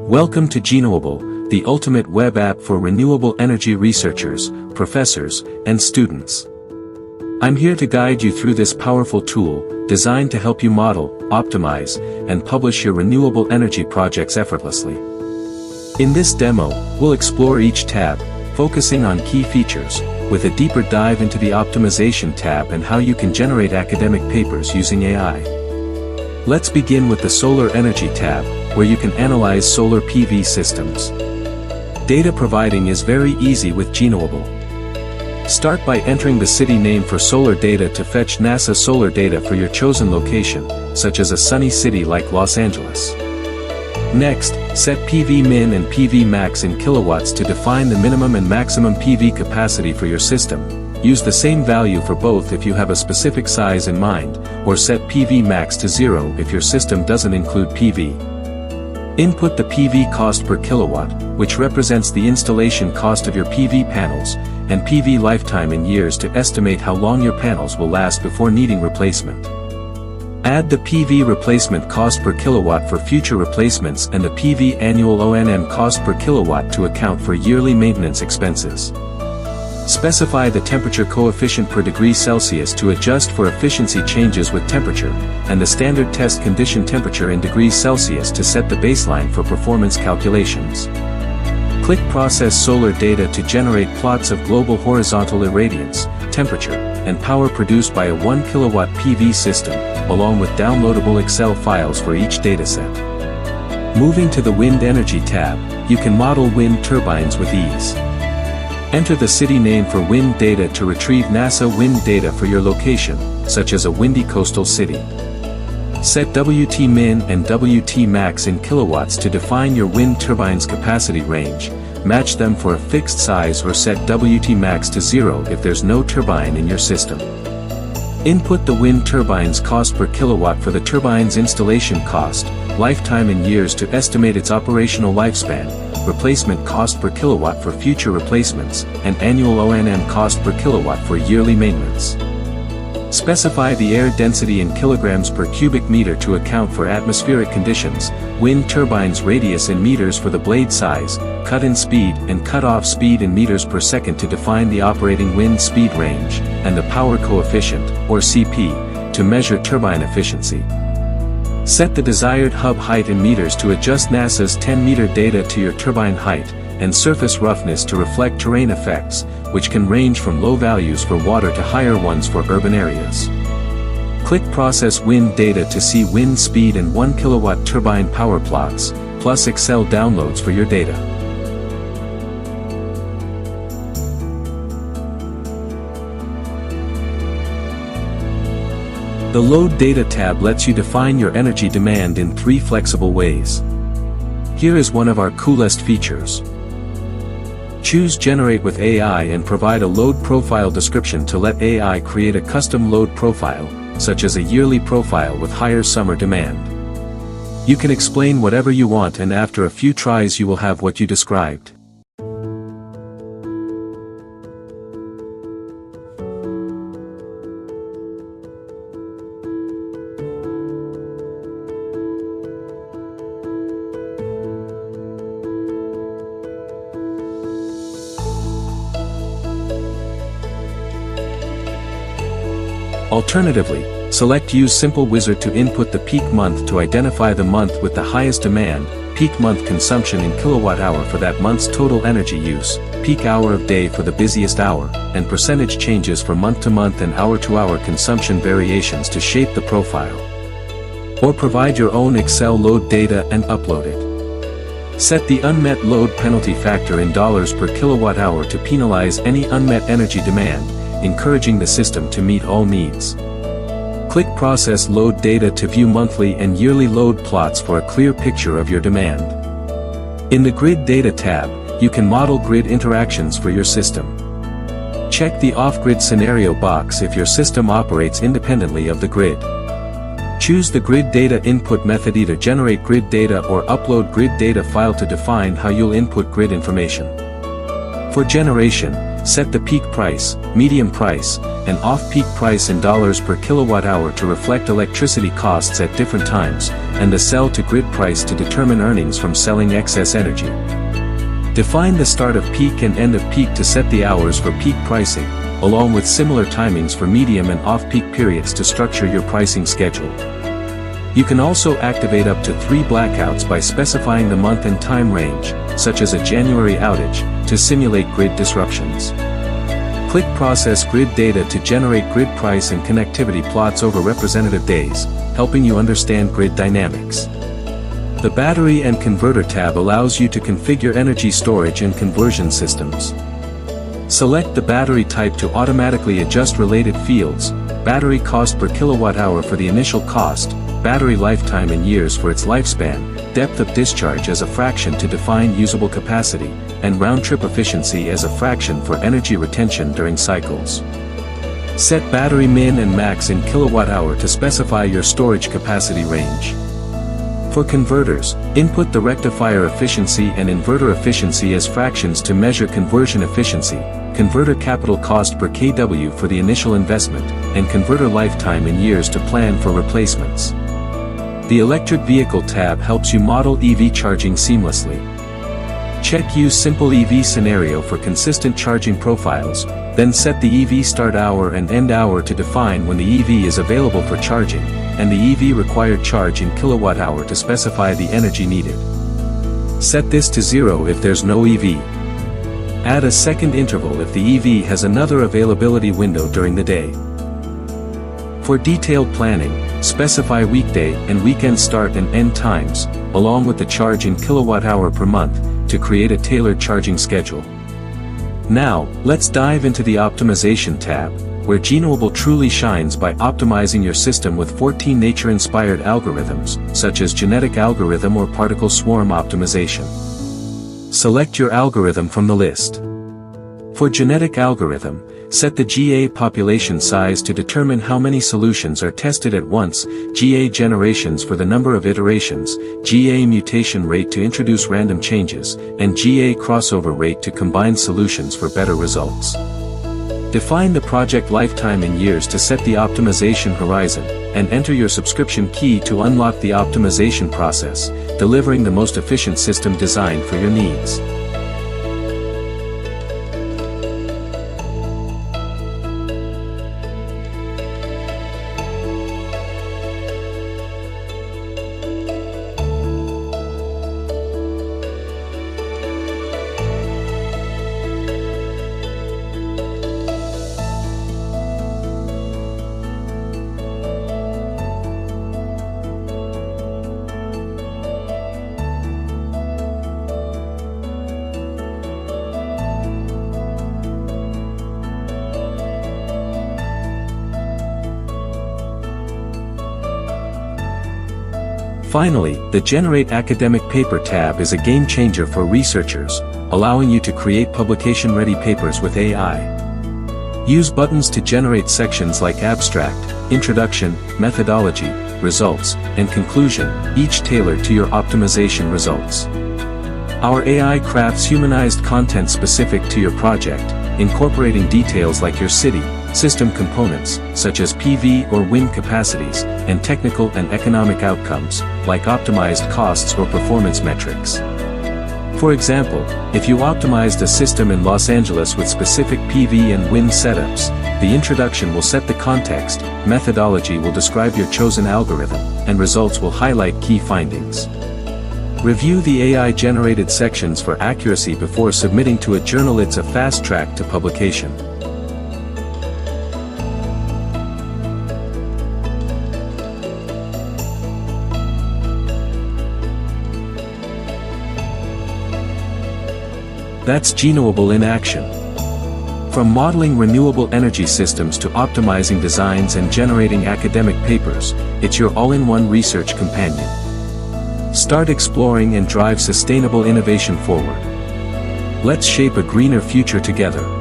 Welcome to Genewable, the ultimate web app for renewable energy researchers, professors, and students. I'm here to guide you through this powerful tool, designed to help you model, optimize, and publish your renewable energy projects effortlessly. In this demo, we'll explore each tab, focusing on key features, with a deeper dive into the optimization tab and how you can generate academic papers using AI. Let's begin with the Solar Energy tab, where you can analyze solar PV systems. Data providing is very easy with Genewable. Start by entering the city name for solar data to fetch NASA solar data for your chosen location, such as a sunny city like Los Angeles. Next, set PV min and PV max in kilowatts to define the minimum and maximum PV capacity for your system. Use the same value for both if you have a specific size in mind, or set PV max to 0 if your system doesn't include PV. Input the PV cost per kilowatt, which represents the installation cost of your PV panels, and PV lifetime in years to estimate how long your panels will last before needing replacement. Add the PV replacement cost per kilowatt for future replacements and the PV annual O&M cost per kilowatt to account for yearly maintenance expenses. Specify the temperature coefficient per degree Celsius to adjust for efficiency changes with temperature, and the standard test condition temperature in degrees Celsius to set the baseline for performance calculations. Click Process Solar Data to generate plots of global horizontal irradiance, temperature, and power produced by a 1 kilowatt PV system, along with downloadable Excel files for each dataset. Moving to the Wind Energy tab, you can model wind turbines with ease. Enter the city name for wind data to retrieve NASA wind data for your location, such as a windy coastal city. Set WT min and WT max in kilowatts to define your wind turbine's capacity range, match them for a fixed size or set WT max to 0 if there's no turbine in your system. Input the wind turbine's cost per kilowatt for the turbine's installation cost, lifetime in years to estimate its operational lifespan, replacement cost per kilowatt for future replacements, and annual O&M cost per kilowatt for yearly maintenance. Specify the air density in kilograms per cubic meter to account for atmospheric conditions, wind turbine's radius in meters for the blade size, cut-in speed and cut-off speed in meters per second to define the operating wind speed range, and the power coefficient, or CP, to measure turbine efficiency. Set the desired hub height in meters to adjust NASA's 10-meter data to your turbine height, and surface roughness to reflect terrain effects, which can range from low values for water to higher ones for urban areas. Click Process Wind Data to see wind speed and 1 kilowatt turbine power plots, plus Excel downloads for your data. The Load Data tab lets you define your energy demand in 3 flexible ways. Here is one of our coolest features. Choose Generate with AI and provide a load profile description to let AI create a custom load profile, such as a yearly profile with higher summer demand. You can explain whatever you want, and after a few tries you will have what you described. Alternatively, select Use Simple Wizard to input the peak month to identify the month with the highest demand, peak month consumption in kilowatt-hour for that month's total energy use, peak hour of day for the busiest hour, and percentage changes for month-to-month and hour-to-hour consumption variations to shape the profile. Or provide your own Excel load data and upload it. Set the unmet load penalty factor in dollars per kilowatt-hour to penalize any unmet energy demand, encouraging the system to meet all needs. Click Process Load Data to view monthly and yearly load plots for a clear picture of your demand. In the Grid Data tab, you can model grid interactions for your system. Check the off-grid scenario box if your system operates independently of the grid. Choose the Grid Data input method, either generate grid data or upload grid data file to define how you'll input grid information. For generation, Set the peak price, medium price, and off-peak price in dollars per kilowatt hour to reflect electricity costs at different times, and the sell-to-grid price to determine earnings from selling excess energy. Define the start of peak and end of peak to set the hours for peak pricing, along with similar timings for medium and off-peak periods to structure your pricing schedule. You can also activate up to 3 blackouts by specifying the month and time range, such as a January outage, to simulate grid disruptions. Click Process Grid Data to generate grid price and connectivity plots over representative days, helping you understand grid dynamics. The Battery and Converter tab allows you to configure energy storage and conversion systems. Select the battery type to automatically adjust related fields, battery cost per kilowatt hour for the initial cost, battery lifetime in years for its lifespan, depth of discharge as a fraction to define usable capacity, and round-trip efficiency as a fraction for energy retention during cycles. Set battery min and max in kilowatt hour to specify your storage capacity range. For converters, input the rectifier efficiency and inverter efficiency as fractions to measure conversion efficiency, converter capital cost per kW for the initial investment, and converter lifetime in years to plan for replacements. The Electric Vehicle tab helps you model EV charging seamlessly. Check Use Simple EV Scenario for consistent charging profiles, then set the EV start hour and end hour to define when the EV is available for charging, and the EV required charge in kilowatt hour to specify the energy needed. Set this to 0 if there's no EV. Add a second interval if the EV has another availability window during the day. For detailed planning, specify weekday and weekend start and end times, along with the charge in kilowatt hour per month, to create a tailored charging schedule. Now, let's dive into the Optimization tab, where Genewable truly shines by optimizing your system with 14 nature-inspired algorithms, such as genetic algorithm or particle swarm optimization. Select your algorithm from the list. For genetic algorithm, set the GA population size to determine how many solutions are tested at once, GA generations for the number of iterations, GA mutation rate to introduce random changes, and GA crossover rate to combine solutions for better results. Define the project lifetime in years to set the optimization horizon, and enter your subscription key to unlock the optimization process, delivering the most efficient system designed for your needs. Finally, the Generate Academic Paper tab is a game-changer for researchers, allowing you to create publication-ready papers with AI. Use buttons to generate sections like abstract, introduction, methodology, results, and conclusion, each tailored to your optimization results. Our AI crafts humanized content specific to your project, incorporating details like your city, system components, such as PV or wind capacities, and technical and economic outcomes, like optimized costs or performance metrics. For example, if you optimized a system in Los Angeles with specific PV and wind setups, the introduction will set the context, methodology will describe your chosen algorithm, and results will highlight key findings. Review the AI-generated sections for accuracy before submitting to a journal. It's a fast track to publication. That's Genewable in action. From modeling renewable energy systems to optimizing designs and generating academic papers, it's your all-in-one research companion. Start exploring and drive sustainable innovation forward. Let's shape a greener future together.